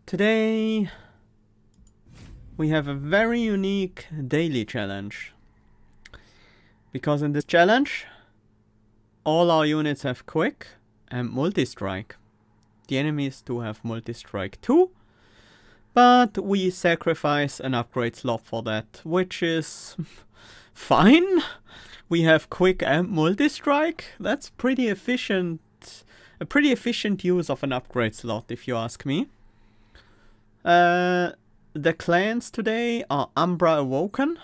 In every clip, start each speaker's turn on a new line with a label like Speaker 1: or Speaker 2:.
Speaker 1: Today we have a very unique daily challenge. Because in this challenge, all our units have quick and multistrike. The enemies do have multistrike too, but we sacrifice an upgrade slot for that, which is fine. We have quick and multistrike. That's pretty efficient. A pretty efficient use of an upgrade slot, if you ask me. The clans today are Umbra, Awoken.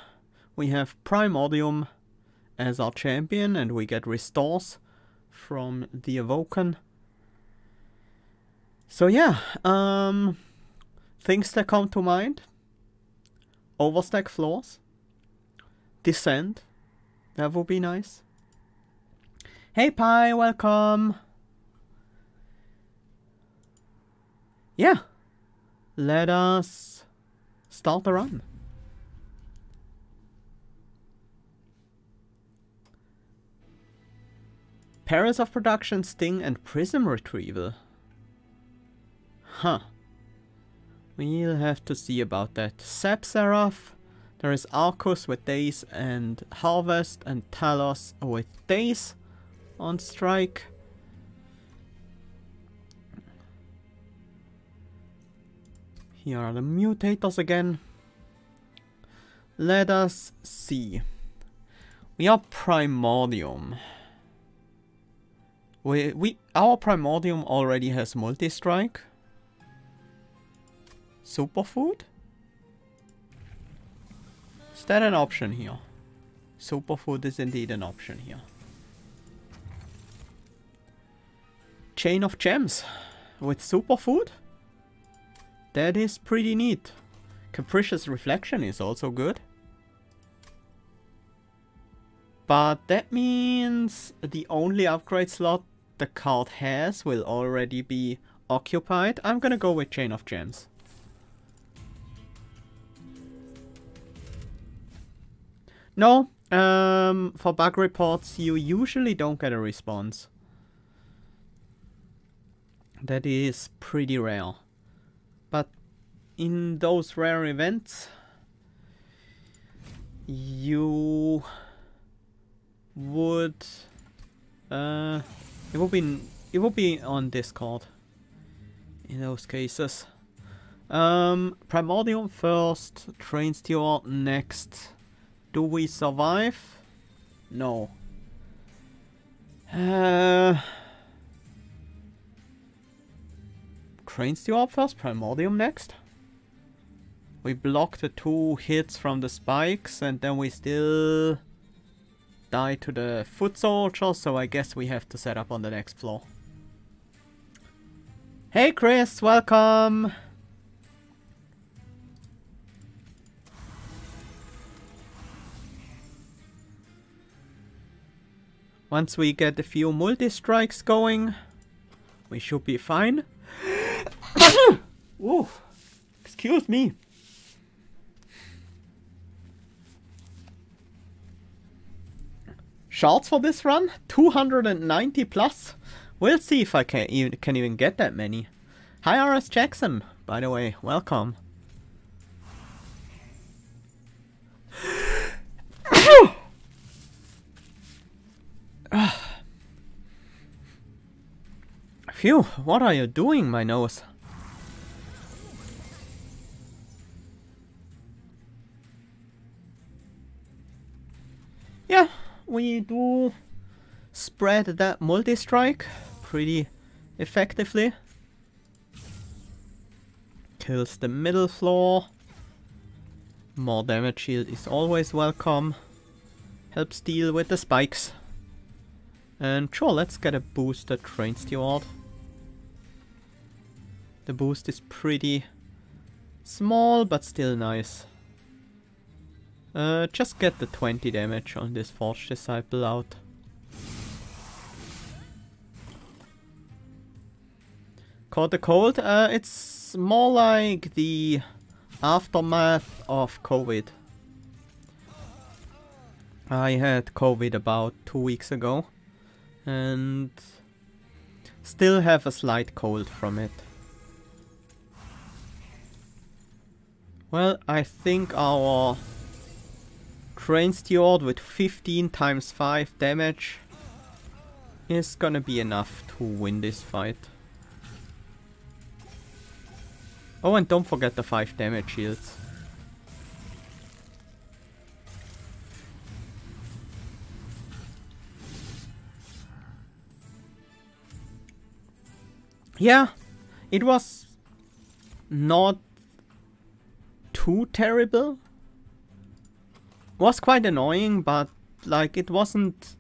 Speaker 1: We have Primordium as our champion, and we get restores from the Awoken. So yeah, things that come to mind: overstack floors, descent. That would be nice. Hey Pi, welcome. Yeah, let us start the run. Perils of Production, Sting, and Prism Retrieval. Huh. We'll have to see about that. Seraph. There is Arcus with Days and Harvest, and Talos with Days on strike. Here are the mutators again. Let us see. We are Primordium. Our Primordium already has multistrike. Superfood? Is that an option here? Superfood is indeed an option here. Chain of Gems with Superfood? That is pretty neat. Capricious Reflection is also good. But that means the only upgrade slot the card has will already be occupied. I'm gonna go with Chain of Gems. No, for bug reports you usually don't get a response. That is pretty rare. But in those rare events, you would it would be on Discord in those cases. Primordium first, Train Steward next. Do we survive? No. Train Steward first, Primordium next. We block the 2 hits from the spikes, and then we still die to the foot soldier, so I guess we have to set up on the next floor. Hey Chris, welcome! Once we get a few multi-strikes going, we should be fine. Ooh, excuse me. Shards for this run? 290 plus? We'll see if I can even get that many. Hi RS Jackson, by the way, welcome. Phew, what are you doing, my nose? Yeah, we do spread that multi-strike pretty effectively. Kills the middle floor. More damage shield is always welcome. Helps deal with the spikes. And sure, let's get a boosted Train Steward. The boost is pretty small, but still nice. Just get the 20 damage on this Forge Disciple out. Caught the cold? It's more like the aftermath of COVID. I had COVID about 2 weeks ago, and still have a slight cold from it. Well, I think our Train Steward with 15 times 5 damage is gonna be enough to win this fight. Oh, and don't forget the 5 damage shields. Yeah, it was not too terrible. Was quite annoying, but like it wasn't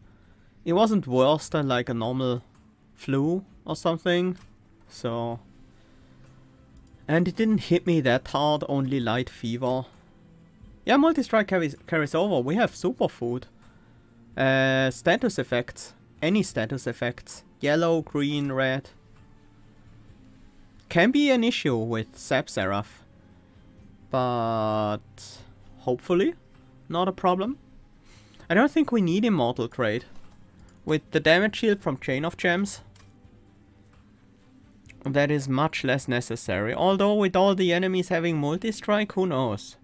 Speaker 1: worse than like a normal flu or something. So, and it didn't hit me that hard, only light fever. Yeah, Multistrike carries over. We have Superfood. Status effects. Any status effects. Yellow, green, red. Can be an issue with Seraph. But hopefully not a problem. I don't think we need Immortal Crate. With the damage shield from Chain of Gems, that is much less necessary. Although with all the enemies having Multistrike, who knows?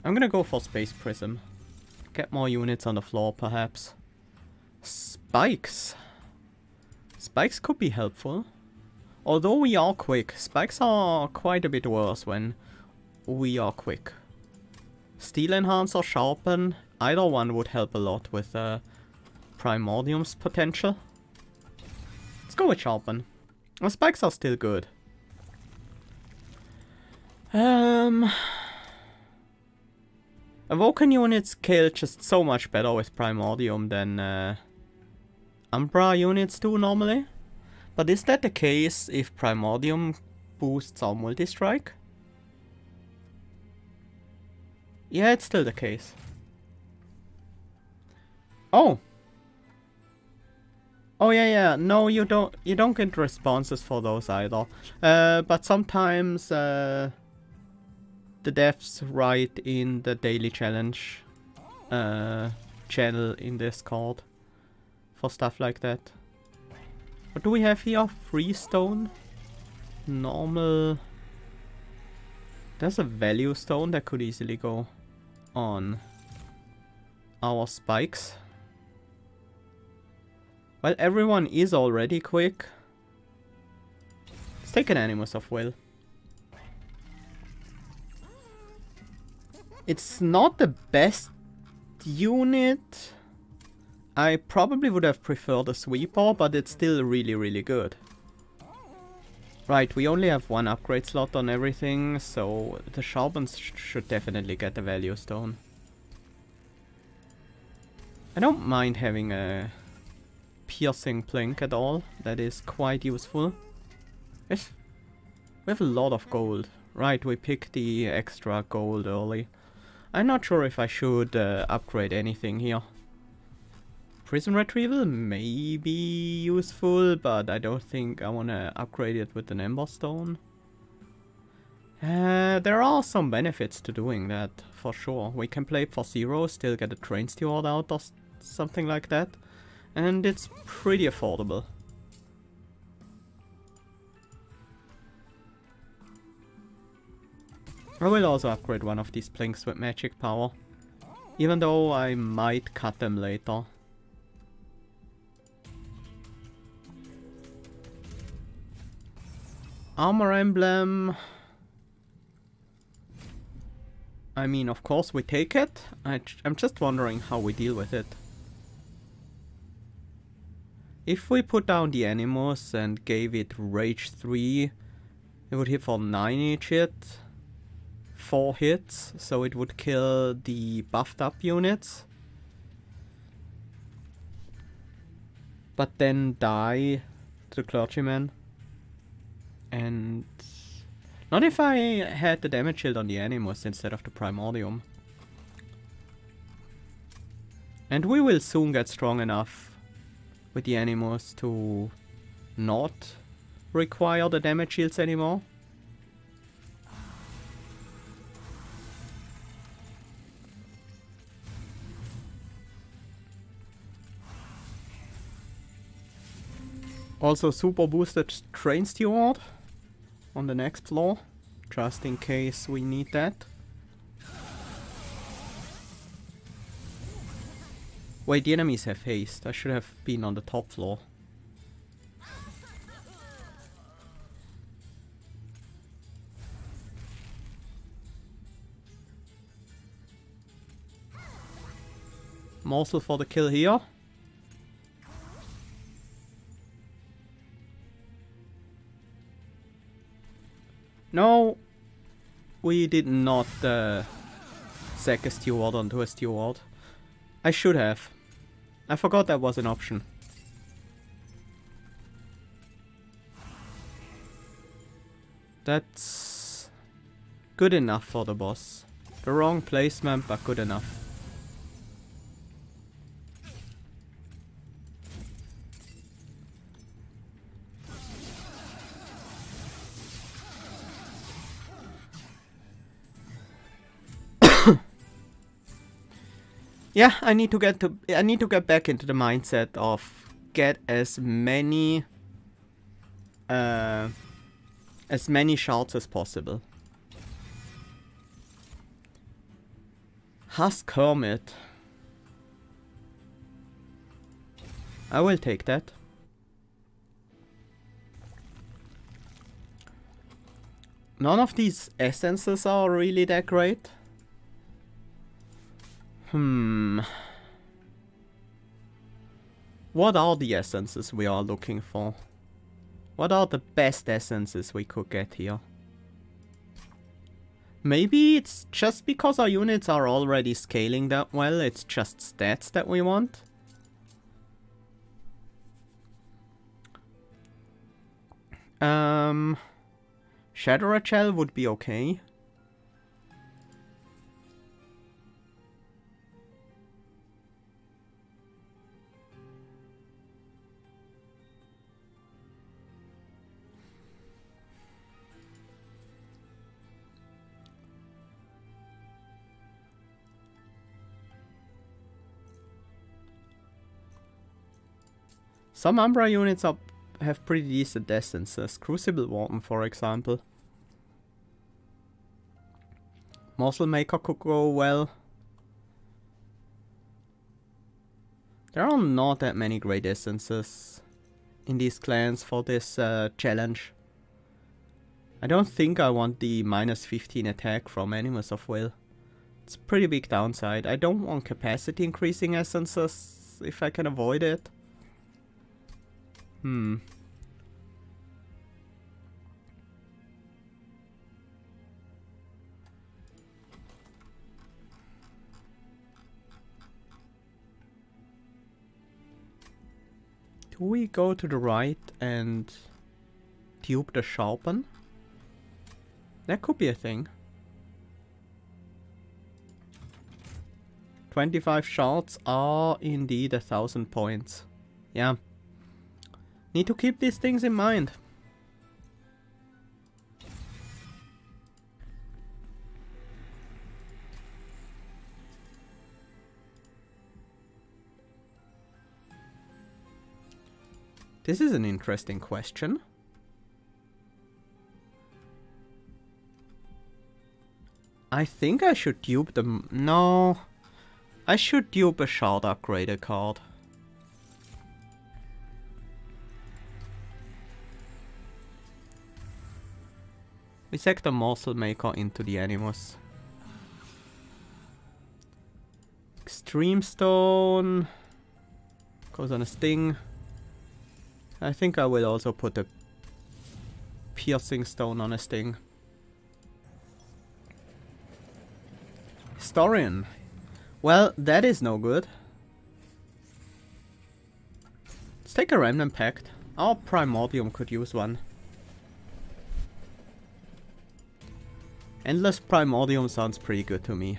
Speaker 1: I'm gonna go for Space Prism. Get more units on the floor perhaps. Spikes. Spikes could be helpful. Although we are quick, spikes are quite a bit worse when we are quick. Steel Enhance or Sharpen, either one would help a lot with Primordium's potential. Let's go with Sharpen. The spikes are still good. Awoken units kill just so much better with Primordium than Umbra units do normally. But is that the case if Primordium boosts our Multistrike? Yeah, it's still the case. Oh! Oh yeah, no, you don't get responses for those either. But sometimes the devs write in the daily challenge channel in Discord for stuff like that. What do we have here? Freestone? Normal. There's a value stone that could easily go on our spikes. Well, everyone is already quick. Let's take an Animus of Will. It's not the best unit. I probably would have preferred a Sweeper, but it's still really, really good. Right, we only have one upgrade slot on everything, so the Sharpens should definitely get the value stone. I don't mind having a piercing plink at all. That is quite useful. We have a lot of gold. Right, we picked the extra gold early. I'm not sure if I should upgrade anything here. Prison Retrieval may be useful, but I don't think I want to upgrade it with an Ember Stone. There are some benefits to doing that, for sure. We can play for 0, still get a Train Steward out or something like that. And it's pretty affordable. I will also upgrade one of these plinks with magic power. Even though I might cut them later. Armor Emblem. I mean, of course we take it. I'm just wondering how we deal with it. If we put down the Animus and gave it Rage 3, it would hit for 9 each hit. 4 hits, so it would kill the buffed up units. But then die to the Clergyman. And not if I had the damage shield on the Animus instead of the Primordium. And we will soon get strong enough with the Animus to not require the damage shields anymore. Also super boosted Train Steward on the next floor, just in case we need that. Wait, the enemies have haste. I should have been on the top floor. Morsel for the kill here. No, we did not sack a steward onto a steward. I should have. I forgot that was an option. That's good enough for the boss. The wrong placement, but good enough. Yeah, I need to get back into the mindset of get as many shards as possible. Husk Hermit. I will take that. None of these essences are really that great. What are the essences we are looking for? What are the best essences we could get here? Maybe it's just because our units are already scaling that well, it's just stats that we want? Shadow Gel would be okay. Some Umbra units have pretty decent essences. Crucible Warden, for example. Morsel Maker could go well. There are not that many great essences in these clans for this challenge. I don't think I want the minus 15 attack from Animus of Will. It's a pretty big downside. I don't want capacity increasing essences if I can avoid it. Do we go to the right and tube the Sharpen? That could be a thing. 25 shards are indeed 1,000 points. Yeah. Need to keep these things in mind. This is an interesting question. I think I should dupe them. No. I should dupe a shard upgrader card. We sack the Morsel Maker into the Animus. Extreme Stone goes on a Sting. I think I will also put a Piercing Stone on a Sting. Historian. Well, that is no good. Let's take a Remnant Pact. Our Primordium could use one. Endless Primordium sounds pretty good to me.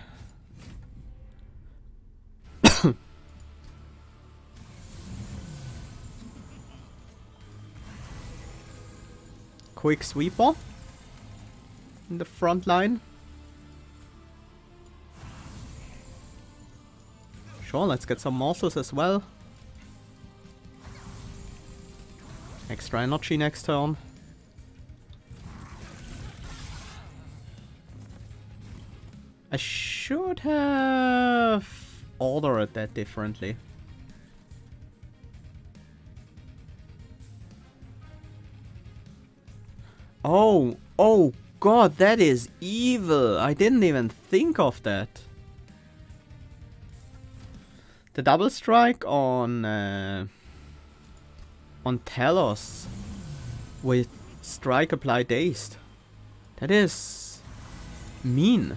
Speaker 1: Quick Sweeper in the front line. Sure, let's get some morsels as well. Extra energy next turn. I should have ordered that differently. Oh, oh god, that is evil. I didn't even think of that. The double strike on Talos with strike apply dazed. That is mean.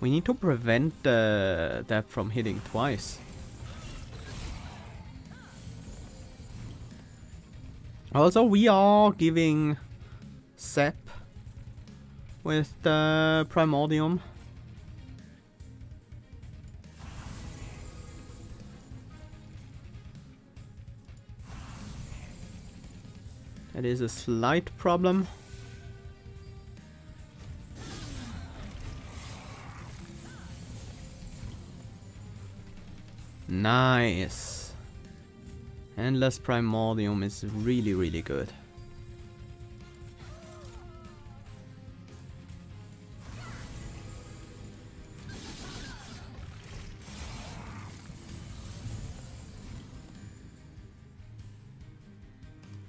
Speaker 1: We need to prevent that from hitting twice. Also, we are giving Sep with the Primordium. That is a slight problem. Nice. Endless Primordium is really, really good.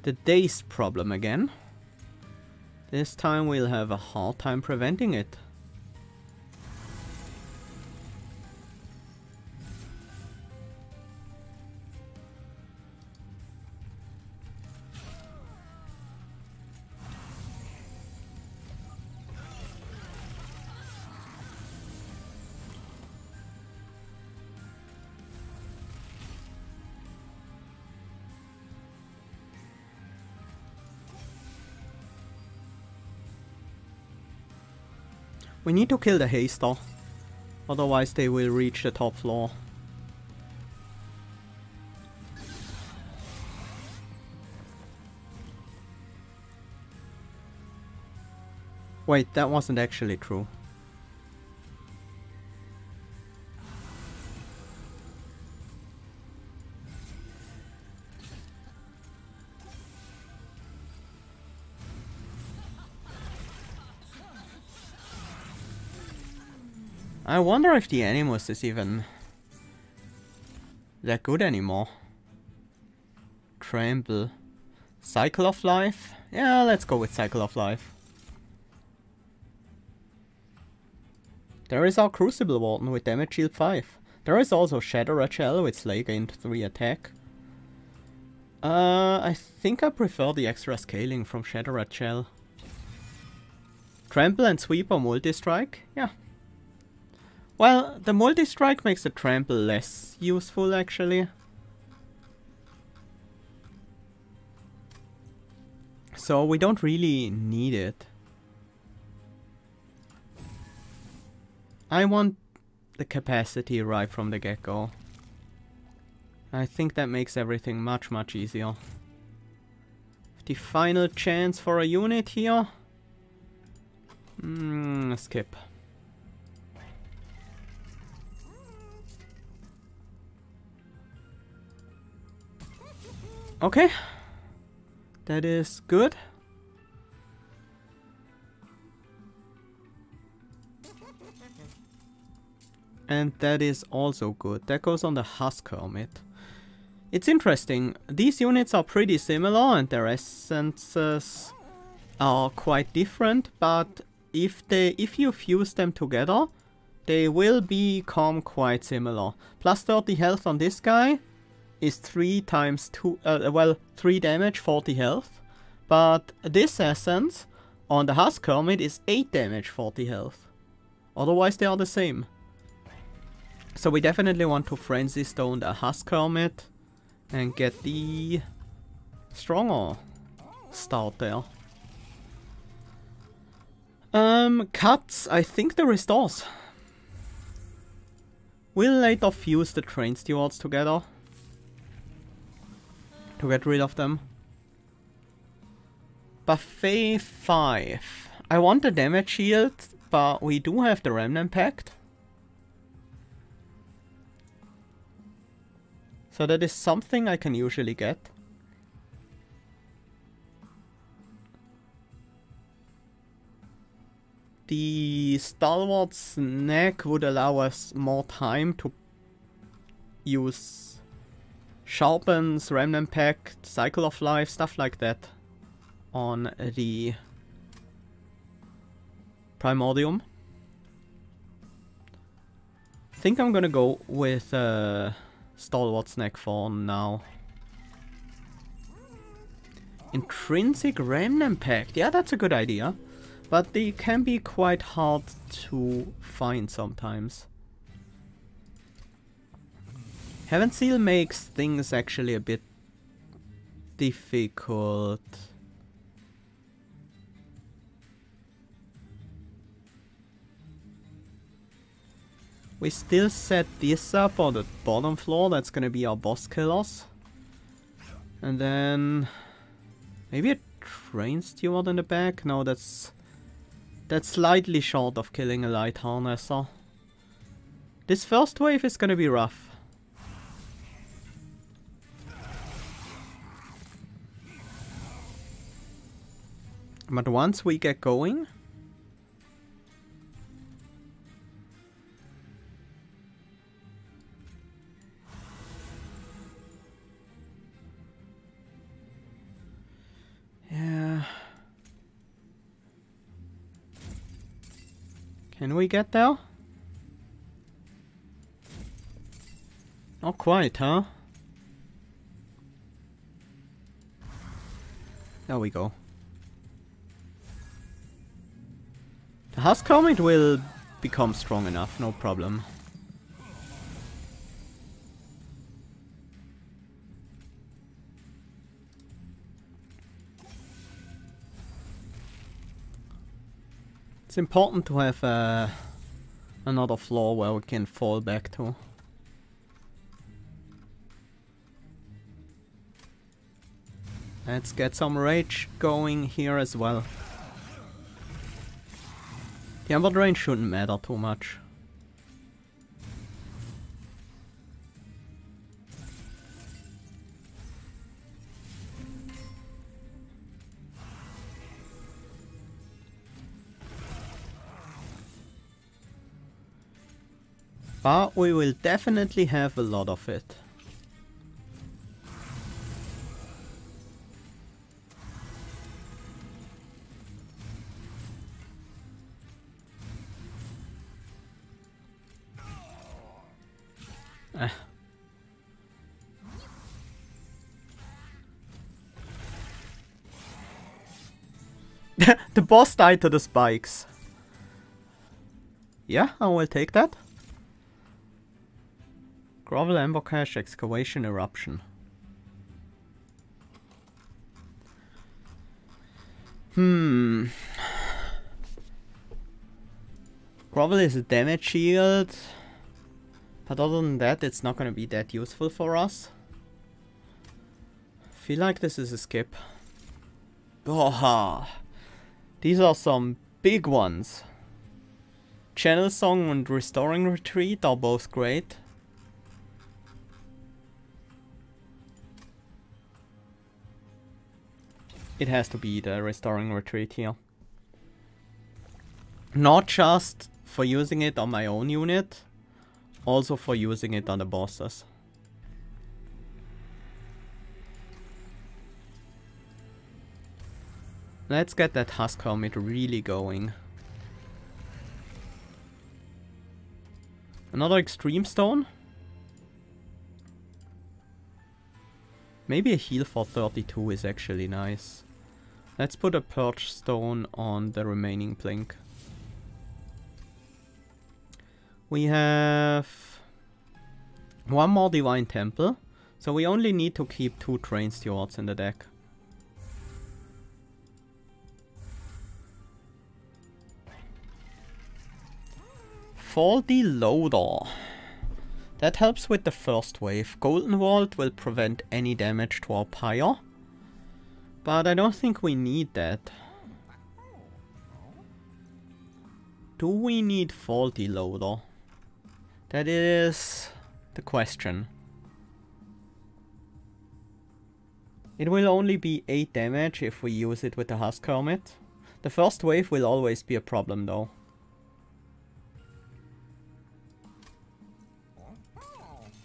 Speaker 1: The daze problem again. This time we'll have a hard time preventing it. We need to kill the Haster, otherwise they will reach the top floor. Wait, that wasn't actually true. I wonder if the Animus is even that good anymore. Trample. Cycle of Life? Yeah, let's go with Cycle of Life. There is our Crucible Warden with damage shield 5. There is also Shatterer Shell with Slay gained 3 attack. I think I prefer the extra scaling from Shatterer Shell. Trample and Sweep or Multistrike? Yeah. Well, the Multistrike makes the Trample less useful actually. So we don't really need it. I want the capacity right from the get-go. I think that makes everything much, much easier. The final chance for a unit here. Skip. Okay. That is good. And that is also good. That goes on the Husk Hermit. It's interesting. These units are pretty similar and their essences are quite different, but if you fuse them together, they will become quite similar. Plus 30 health on this guy is 3 times 2, 3 damage, 40 health. But this essence on the Husk Hermit is 8 damage, 40 health. Otherwise they are the same. So we definitely want to Frenzy Stone the Husk Hermit and get the stronger start there. Cuts, I think the restores. We'll later fuse the Train Stewards together to get rid of them. Buffet 5. I want the damage shield, but we do have the Remnant Pact. So that is something I can usually get. The Stalwart Snack would allow us more time to use Sharpens, Remnant Pact, Cycle of Life, stuff like that on the Primordium. I think I'm gonna go with Stalwart Snack for now. Intrinsic Remnant Pact, yeah, that's a good idea. But they can be quite hard to find sometimes. Heaven Seal makes things actually a bit difficult. We still set this up on the bottom floor, that's gonna be our boss killers. And then maybe a train steward in the back? No, that's slightly short of killing a light harnesser. This first wave is gonna be rough. But once we get going, yeah. Can we get there? Not quite, huh? There we go. The Husk Helmet will become strong enough, no problem. It's important to have another floor where we can fall back to. Let's get some rage going here as well. The Umbra Drain shouldn't matter too much. But we will definitely have a lot of it. The boss died to the spikes. Yeah, I will take that. Grovel, Ember Cache, Excavation, Eruption. Grovel is a damage shield. But other than that, it's not gonna be that useful for us. Feel like this is a skip. Oh, these are some big ones. Channel Song and Restoring Retreat are both great. It has to be the Restoring Retreat here. Not just for using it on my own unit, also for using it on the bosses. Let's get that Husk Helmet really going. Another Extreme Stone? Maybe a heal for 32 is actually nice. Let's put a Purge Stone on the remaining Blink. We have one more Divine Temple, so we only need to keep 2 Train Stewards in the deck. Faulty Loader. That helps with the first wave. Golden Vault will prevent any damage to our Pyre, but I don't think we need that. Do we need Faulty Loader? That is the question. It will only be 8 damage if we use it with the Husk Helmet. The first wave will always be a problem though.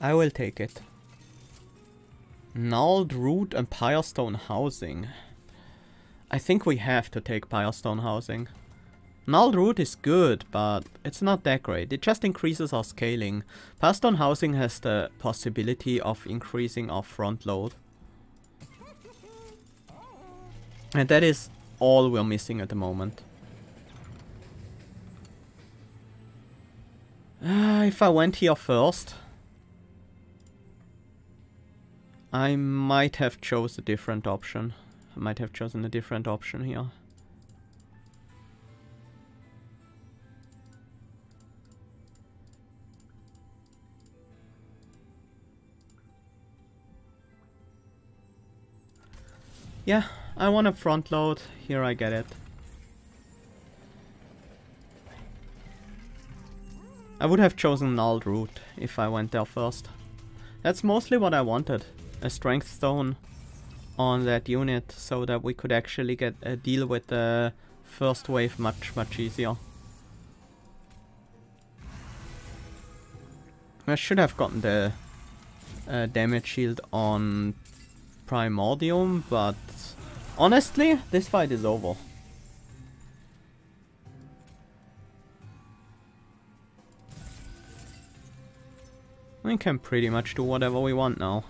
Speaker 1: I will take it. Gnarled Root and Pyrestone Housing. I think we have to take Pyrestone Housing. Gnarled Root is good, but it's not that great. It just increases our scaling. Pyrestone Housing has the possibility of increasing our front load. And that is all we're missing at the moment. If I went here first, I might have chose a different option. I might have chosen a different option here. Yeah, I want a front load. Here I get it. I would have chosen Gnarled Root if I went there first. That's mostly what I wanted. A strength stone on that unit so that we could actually get a deal with the first wave much easier. I should have gotten the damage shield on Primordium, but honestly, this fight is over. We can pretty much do whatever we want now.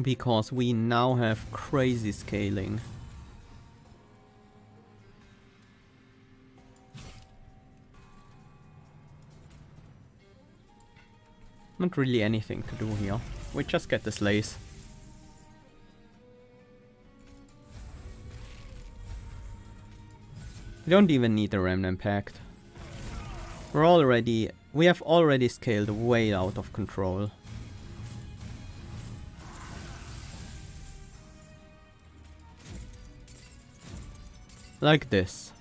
Speaker 1: Because we now have crazy scaling. Not really anything to do here. We just get the slays. We don't even need the Remnant Pact. We have already scaled way out of control. Like this.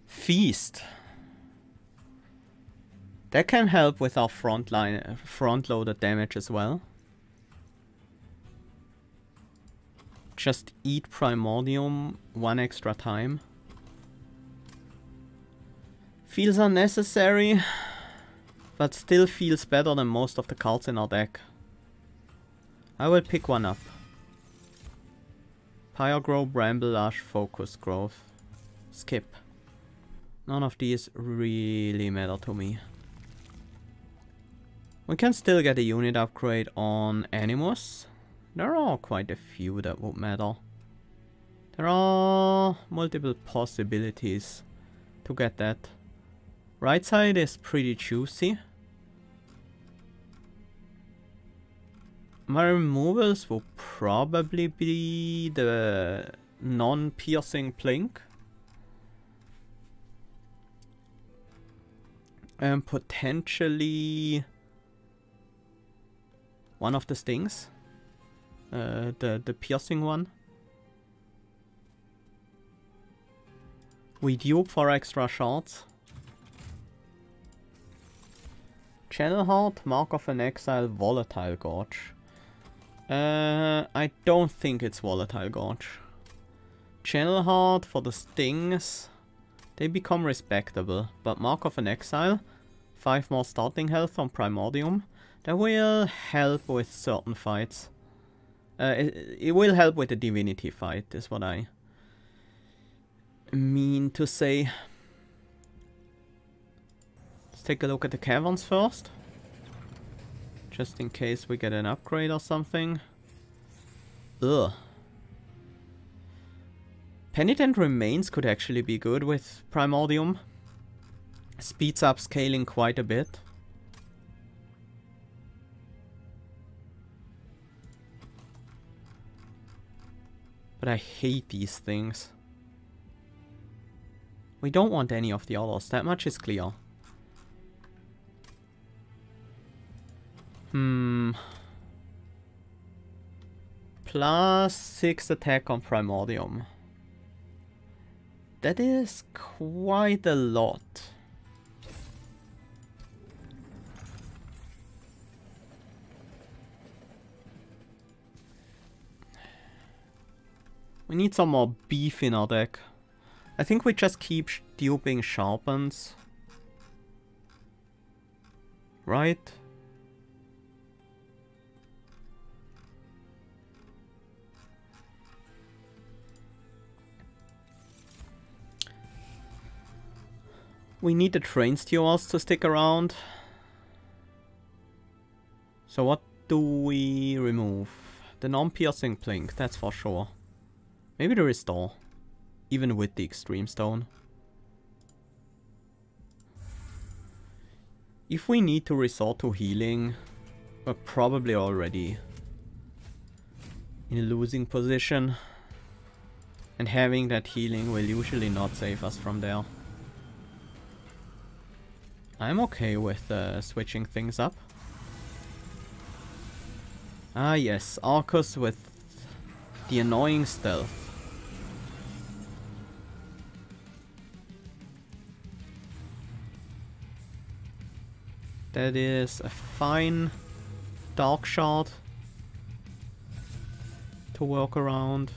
Speaker 1: Feast. That can help with our front loaded damage as well. Just eat Primordium one extra time. Feels unnecessary, but still feels better than most of the cards in our deck. I will pick one up. Pyre Grow, Bramble Lush, Focus Growth. Skip. None of these really matter to me. We can still get a unit upgrade on Animus. There are quite a few that would matter. There are multiple possibilities to get that. Right side is pretty juicy. My removals will probably be the non-piercing Plink. And potentially one of the stings. The piercing one. We dupe for extra shards. Channel Heart, Mark of an Exile, Volatile Gorge. I don't think it's Volatile Gorge. Channel Heart for the stings. They become respectable, but Mark of an Exile, 5 more starting health on Primordium. That will help with certain fights. It will help with the Divinity fight, is what I mean to say. Let's take a look at the caverns first. Just in case we get an upgrade or something. Ugh. Penitent Remains could actually be good with Primordium. Speeds up scaling quite a bit. But I hate these things. We don't want any of the others, that much is clear. Plus 6 attack on Primordium. That is quite a lot. We need some more beef in our deck. I think we just keep duping sharpens. Right? We need the train stewards to stick around. So what do we remove? The non-piercing blink, that's for sure. Maybe the restore. Even with the extreme stone. If we need to resort to healing, we're probably already in a losing position. And having that healing will usually not save us from there. I'm okay with switching things up. Ah yes, Arcus with the annoying stealth. That is a fine dark shard to work around.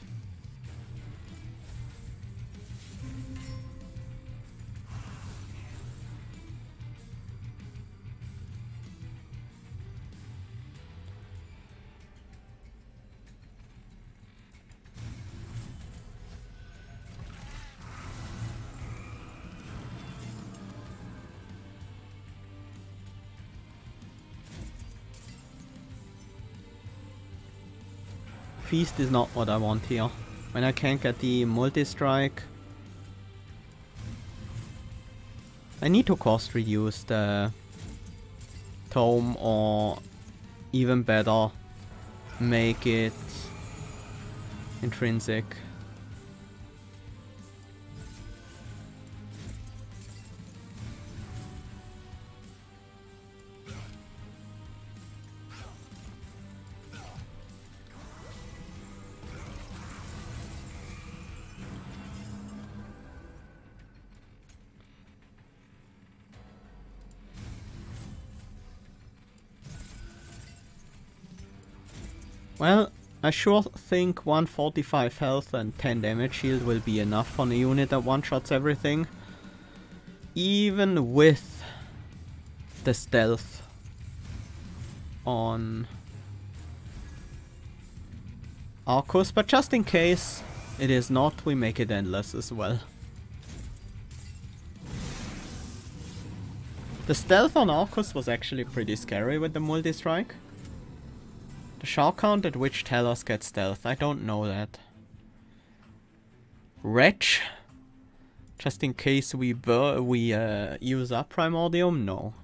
Speaker 1: Feast is not what I want here. When I can't get the Multistrike, I need to cost reduce the Tome, or even better, make it intrinsic. Well, I sure think 145 health and 10 damage shield will be enough on a unit that one-shots everything. Even with the stealth on Arcus, but just in case it is not, we make it endless as well. The stealth on Arcus was actually pretty scary with the Multistrike. The shard count at which Talos gets stealth, I don't know that. Wretch? Just in case we use up Primordium? No.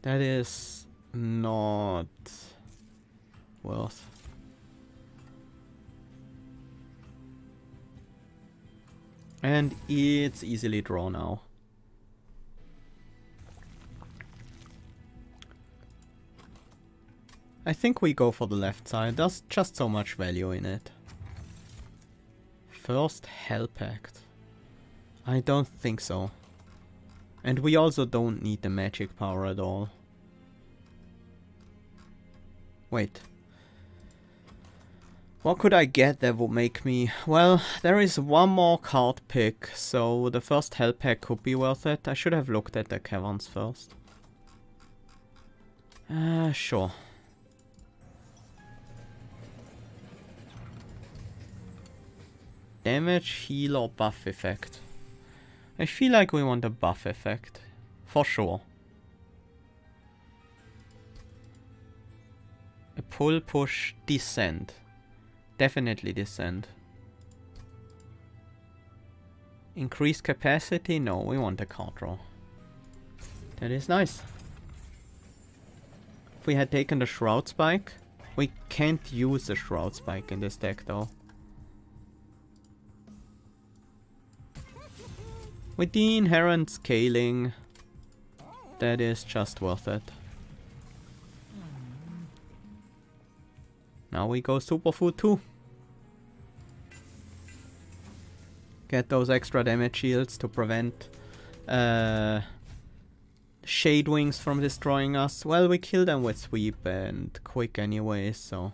Speaker 1: That is not worth. And it's easily drawn now. I think we go for the left side, there's just so much value in it. First Hell Pact. I don't think so. And we also don't need the magic power at all. Wait. What could I get that would make me... Well, there is one more card pick, so the first Hell Pact could be worth it. I should have looked at the caverns first. Sure. Damage, heal, or buff effect. I feel like we want a buff effect. For sure. A pull, push, descend. Definitely descend. Increased capacity? No, we want a card draw. That is nice. If we had taken the Shroud Spike, we can't use the Shroud Spike in this deck though. With the inherent scaling, that is just worth it. Now we go Superfood 2. Get those extra damage shields to prevent Shade Wings from destroying us. Well, we kill them with sweep and quick anyway, so...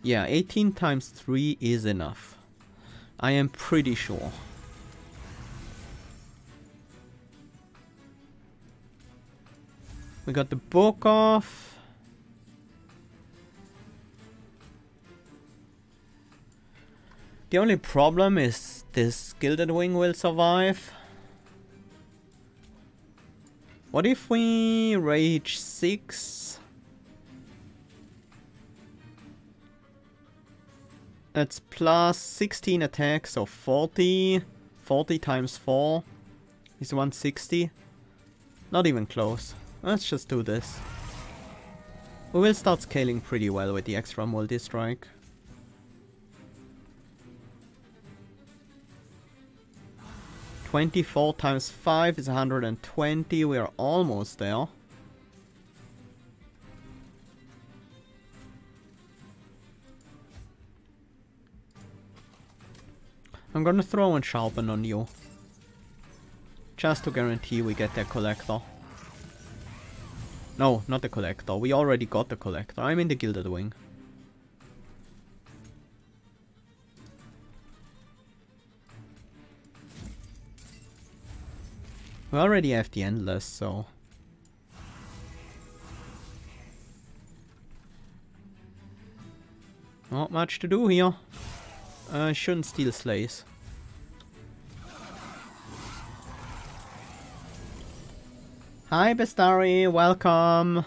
Speaker 1: Yeah, 18 times 3 is enough. I am pretty sure. We got the book off. The only problem is this Gilded Wing will survive. What if we rage 6? That's plus 16 attack, so 40. 40 times 4 is 160. Not even close. Let's just do this. We will start scaling pretty well with the extra multi-strike. $24 times 5 is 120. We are almost there. I'm gonna throw and sharpen on you. Just to guarantee we get the collector. No, not the collector. We already got the collector. I'm in the Gilded Wing. We already have the Endless, so... Not much to do here. Shouldn't steal Slays. Hi Bestari, welcome!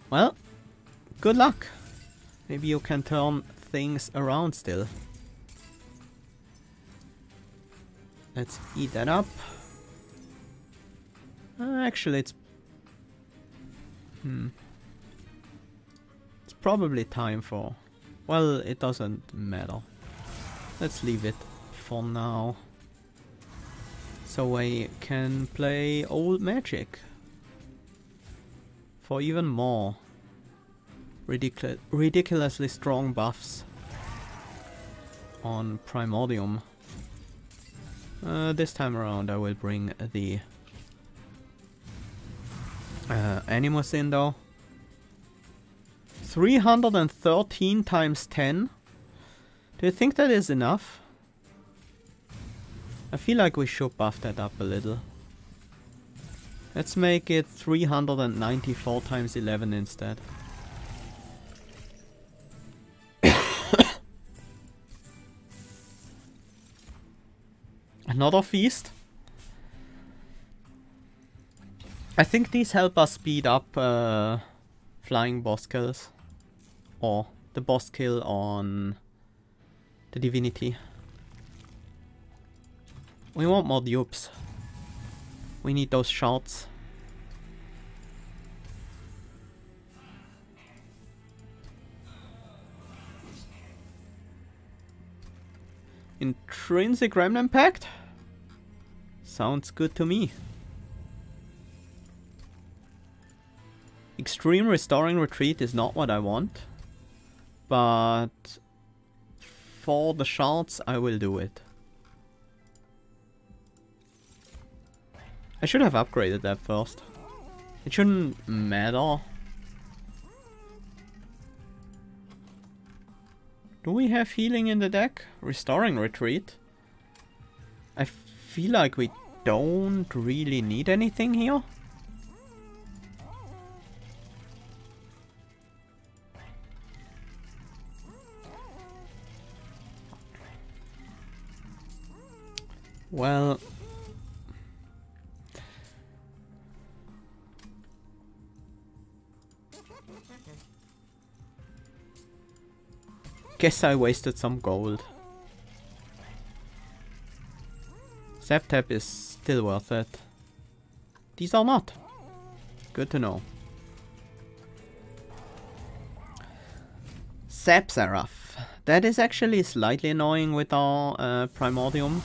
Speaker 1: Well, good luck! Maybe you can turn things around still. Let's eat that up. Actually, it's... It's probably time for... Well, it doesn't matter. Let's leave it for now. So I can play old magic. For even more ridiculously strong buffs on Primordium. This time around I will bring the Animus in though. 313 times 10. Do you think that is enough? I feel like we should buff that up a little. Let's make it 394 times 11 instead. Another feast. I think these help us speed up flying boss kills. Or the boss kill on the Divinity. We want more dupes. We need those shards. Intrinsic Remnant Pact? Sounds good to me. Extreme Restoring Retreat is not what I want. But for the shards I will do it. I should have upgraded that first. It shouldn't matter. Do we have healing in the deck? Restoring Retreat? I feel like we don't really need anything here. Well... Guess I wasted some gold. Zap-tap is still worth it. These are not. Good to know. Seraph. That is actually slightly annoying with our Primordium.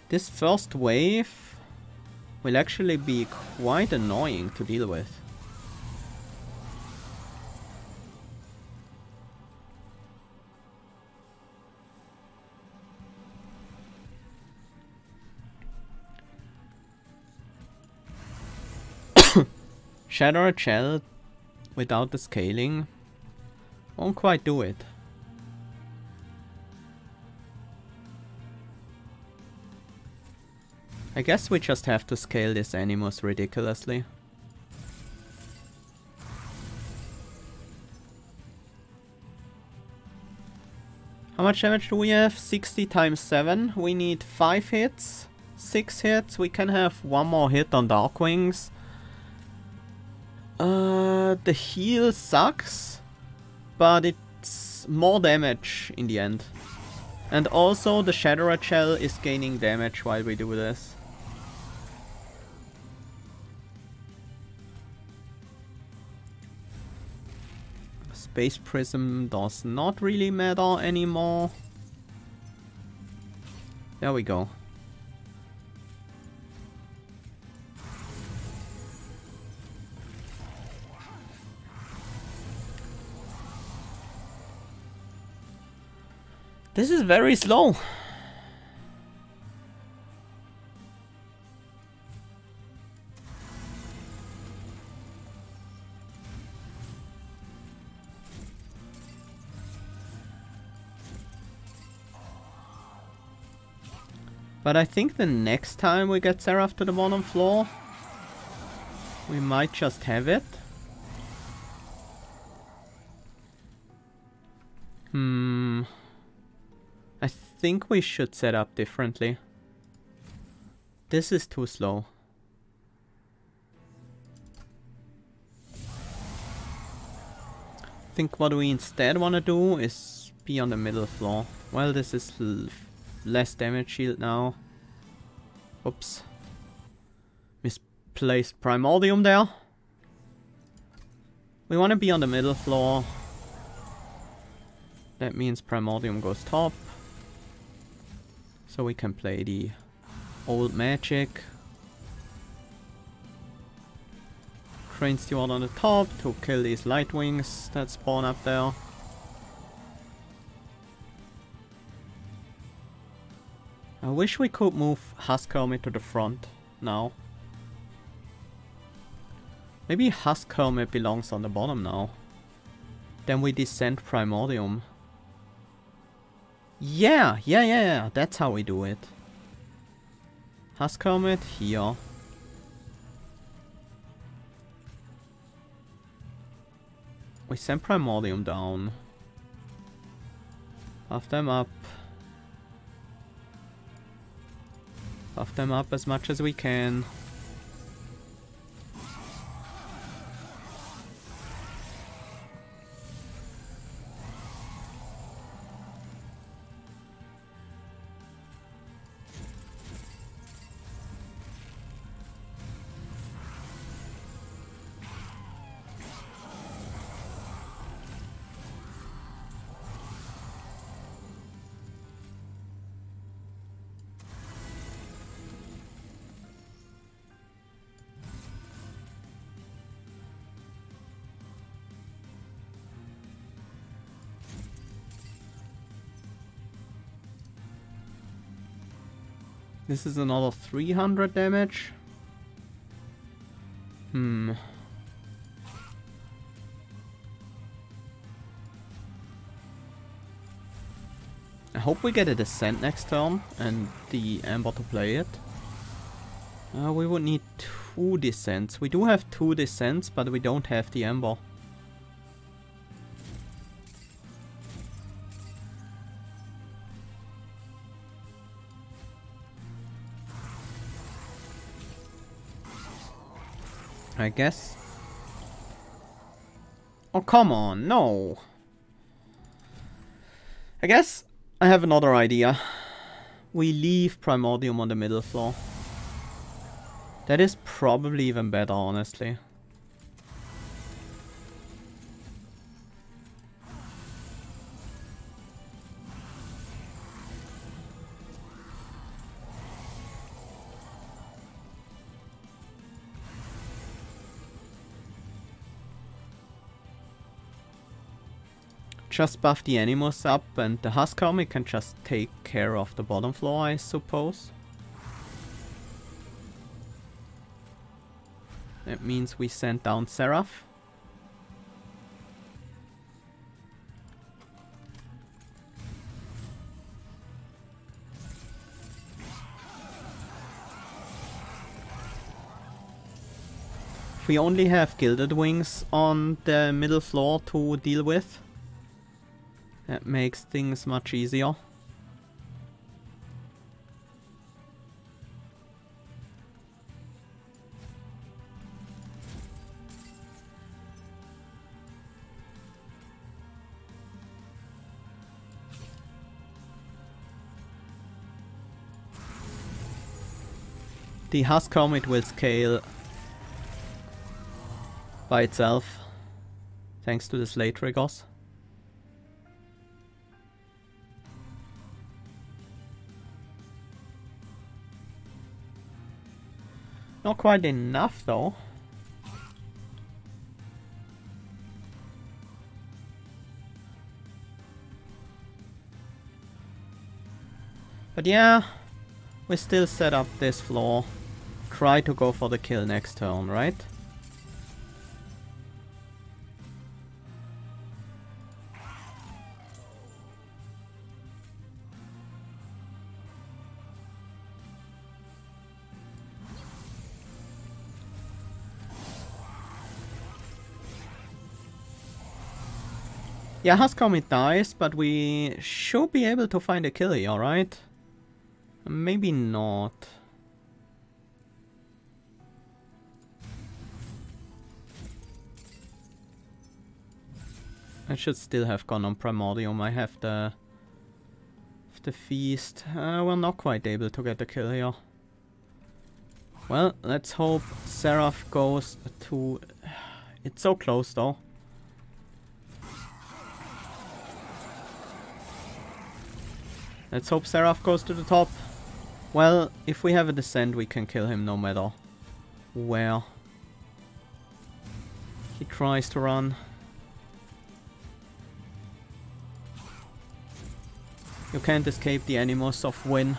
Speaker 1: This first wave will actually be quite annoying to deal with. Shadow Shell without the scaling won't quite do it. I guess we just have to scale this Animus ridiculously. How much damage do we have? 60 times 7. We need 5 hits. 6 hits. We can have one more hit on Darkwings. The heal sucks, but it's more damage in the end. And also the Shadow Shell is gaining damage while we do this. Space Prism does not really matter anymore. There we go. This is very slow. But I think the next time we get Seraph to the bottom floor, we might just have it. I think we should set up differently. This is too slow. I think what we instead want to do is be on the middle floor. Well, this is less damage shield now. Oops. Misplaced Primordium there. We want to be on the middle floor. That means Primordium goes top. So we can play the old magic. Crane Steward on the top to kill these light wings that spawn up there. I wish we could move Husk Hermit to the front now. Maybe Husk Hermit belongs on the bottom now. Then we descend Primordium. Yeah, that's how we do it. Husk Hermit here. We send Primordium down. Buff them up. Buff them up as much as we can. This is another 300 damage. I hope we get a descent next turn and the Amber to play it. We would need 2 descents. We do have 2 descents, but we don't have the Amber. I guess. Oh, come on, no. I guess I have another idea. We leave Primordium on the middle floor. That is probably even better, honestly. just buff the animals up and the Husk Helmet can just take care of the bottom floor, I suppose. That means we send down Seraph. We only have Gilded Wings on the middle floor to deal with. That makes things much easier. The Husk Helmet will scale by itself, thanks to the Slate triggers. Not quite enough though. But yeah, we still set up this floor. Try to go for the kill next turn, right? Yeah, Husk Helmet dies, but we should be able to find a kill here, right? Maybe not. I should still have gone on Primordium. I have the feast. We're not quite able to get the kill here. Well, let's hope Seraph goes to... It's so close though. Let's hope Seraph goes to the top. Well, if we have a descent, we can kill him no matter where he tries to run. You can't escape the animals of Win.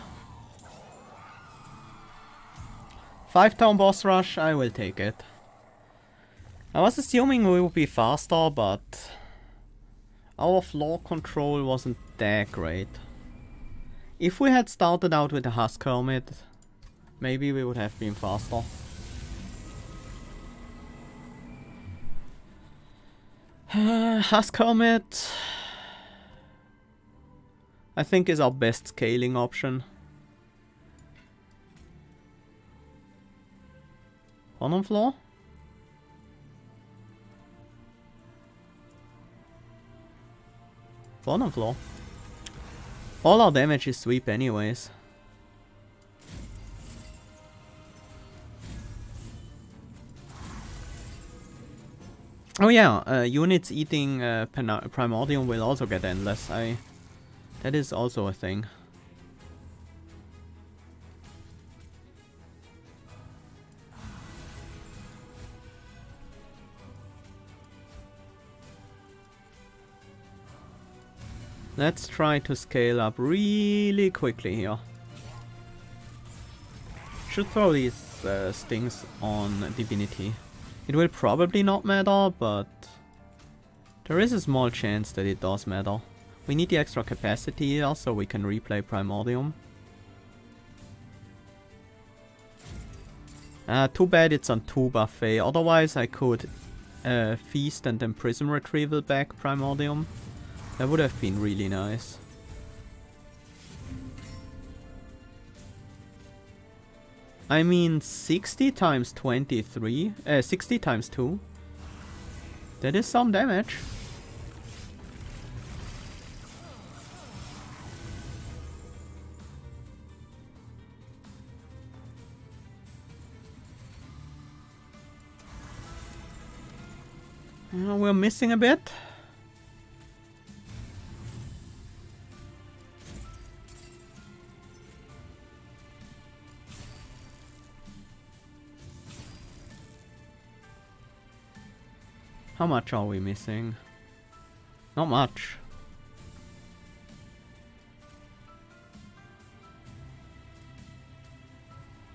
Speaker 1: 5-town boss rush, I will take it. I was assuming we would be faster, but our floor control wasn't that great. If we had started out with a Husk Helmet, maybe we would have been faster. Husk Helmet, I think, is our best scaling option. Bottom floor? Bottom floor. All our damage is sweep anyways. Oh yeah, units eating Primordium will also get endless. That is also a thing. Let's try to scale up really quickly here. Should throw these stings on Divinity. It will probably not matter, but there is a small chance that it does matter. We need the extra capacity here so we can replay Primordium. Too bad it's on 2 buffet, otherwise I could feast and then Prism Retrieval back Primordium. That would have been really nice. I mean 60 times 23, 60 times 2. That is some damage. We're missing a bit. How much are we missing? Not much.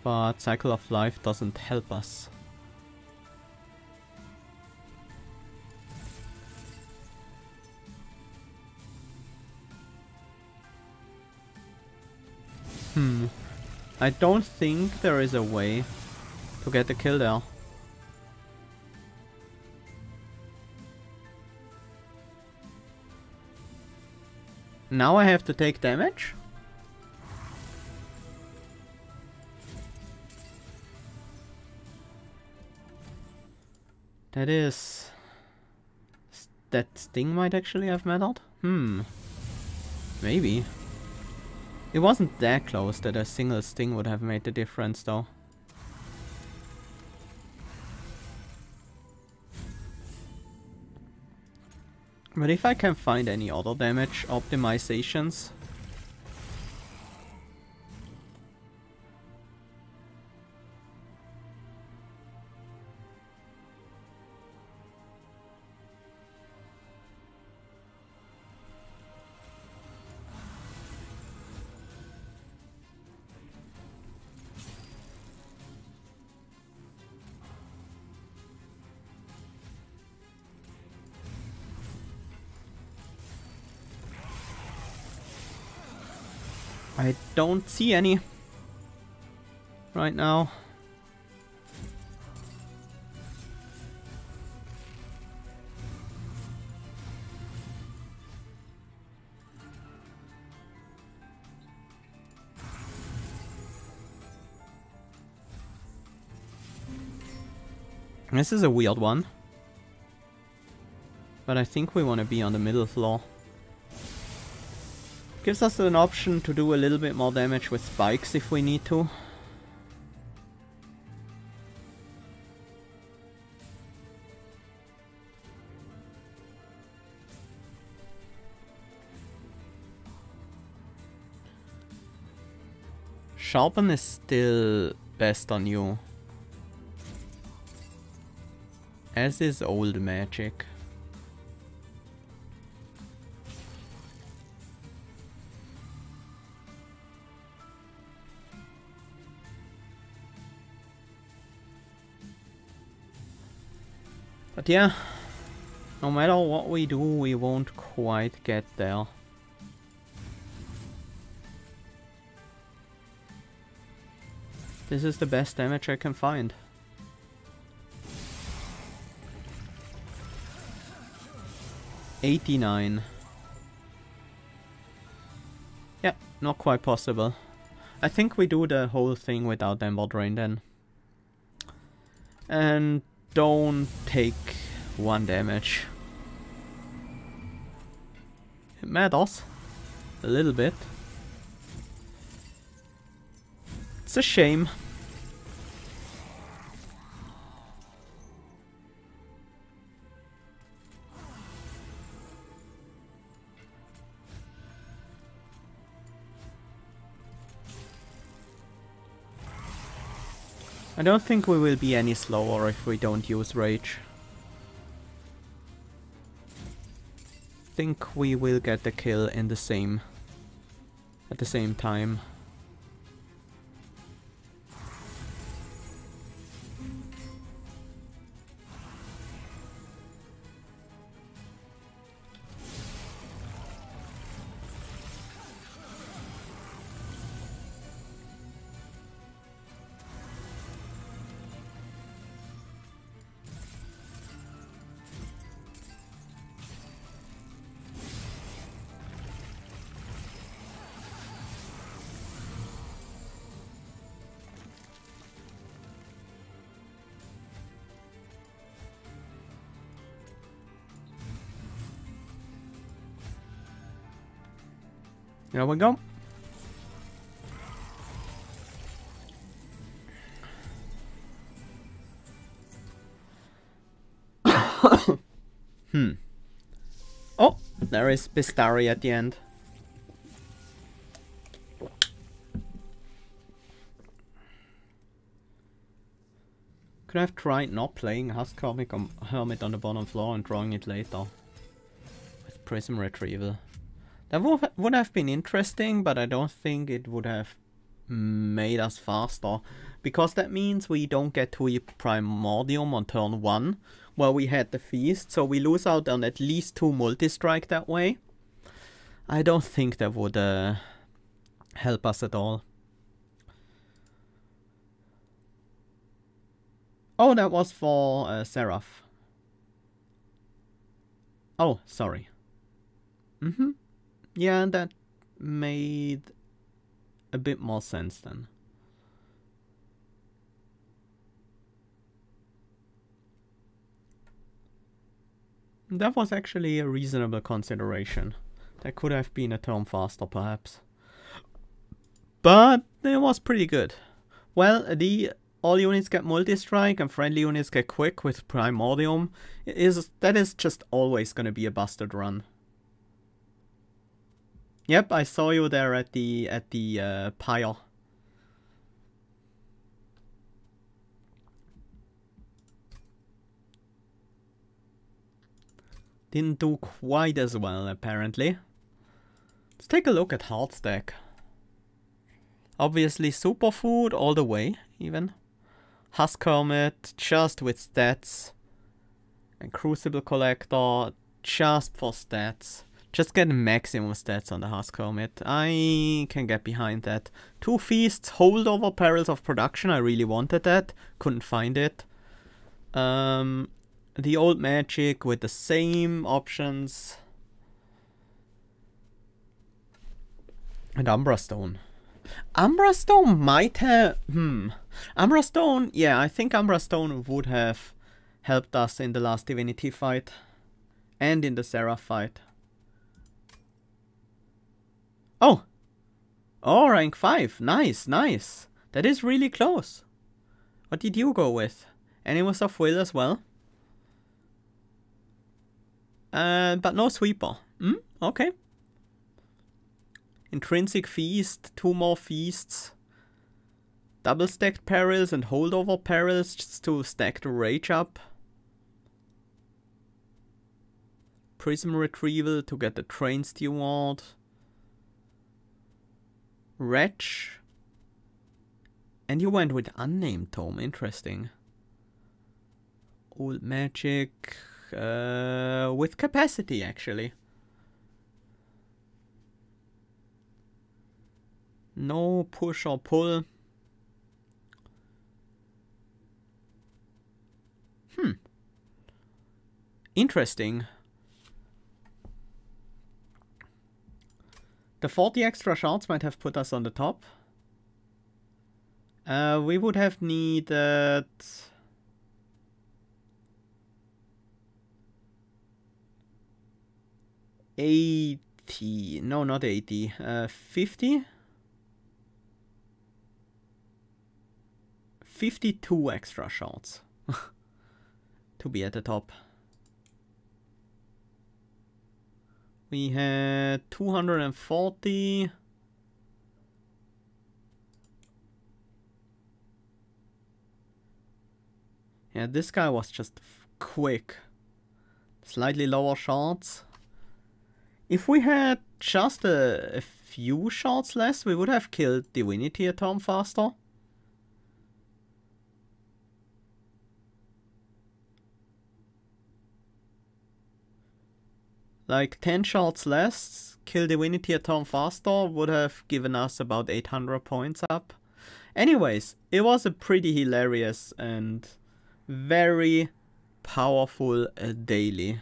Speaker 1: But Cycle of Life doesn't help us. I don't think there is a way to get the kill there. Now I have to take damage? That is... That sting might actually have mattered? Maybe. It wasn't that close that a single sting would have made the difference though. But if I can find any other damage optimizations... I don't see any right now. This is a weird one, but I think we want to be on the middle floor. Gives us an option to do a little bit more damage with spikes if we need to. Sharpen is still best on you. As is old magic. But yeah, no matter what we do, we won't quite get there. This is the best damage I can find. $89. Yeah, not quite possible. I think we do the whole thing without Ember Drain then. And don't take 1 damage. It matters. A little bit. It's a shame. I don't think we will be any slower if we don't use Rage. I think we will get the kill in the same... at the same time. There we go. Oh, there is Bistari at the end. Could have tried not playing Husk Hermit on the bottom floor and drawing it later. With Prism Retrieval. That would have been interesting, but I don't think it would have made us faster. Because that means we don't get to Primordium on turn 1, where we had the feast, so we lose out on at least 2 Multistrike that way. I don't think that would help us at all. Oh, that was for Seraph. Oh, sorry. Yeah, that made a bit more sense then. That was actually a reasonable consideration. That could have been a turn faster, perhaps. But it was pretty good. Well, all units get Multistrike and friendly units get quick with Primordium. That is just always going to be a busted run. Yep, I saw you there at the pile. Didn't do quite as well, apparently. Let's take a look at hard stack. Obviously, Superfood all the way, even. Husk Hermit, just with stats. And Crucible Collector, just for stats. Just get maximum stats on the Husk Hermit. I can get behind that. 2 feasts, holdover Perils of Production. I really wanted that. Couldn't find it. The old magic with the same options. And Umbra Stone. Umbra Stone might have... Umbra Stone... Yeah, I think Umbra Stone would have helped us in the Last Divinity fight. And in the Seraph fight. Oh! Oh, rank 5. Nice, nice. That is really close. What did you go with? Animals of Will as well? But no Sweeper. Okay. Intrinsic Feast, 2 more Feasts. Double stacked Perils and holdover Perils just to stack the Rage up. Prism Retrieval to get the Train Steward. Wretch. And you went with Unnamed Tome, interesting. Old Magic... with capacity, actually. No push or pull. Interesting. The 40 extra shards might have put us on the top. We would have needed... 80. No, not 80. 50? 52 extra shards to be at the top. We had 240. Yeah, this guy was just quick. Slightly lower shards. If we had just a few shards less, we would have killed Divinity a turn faster. Like 10 shards less, kill Divinity a turn faster, would have given us about 800 points up. Anyways, it was a pretty hilarious and very powerful daily.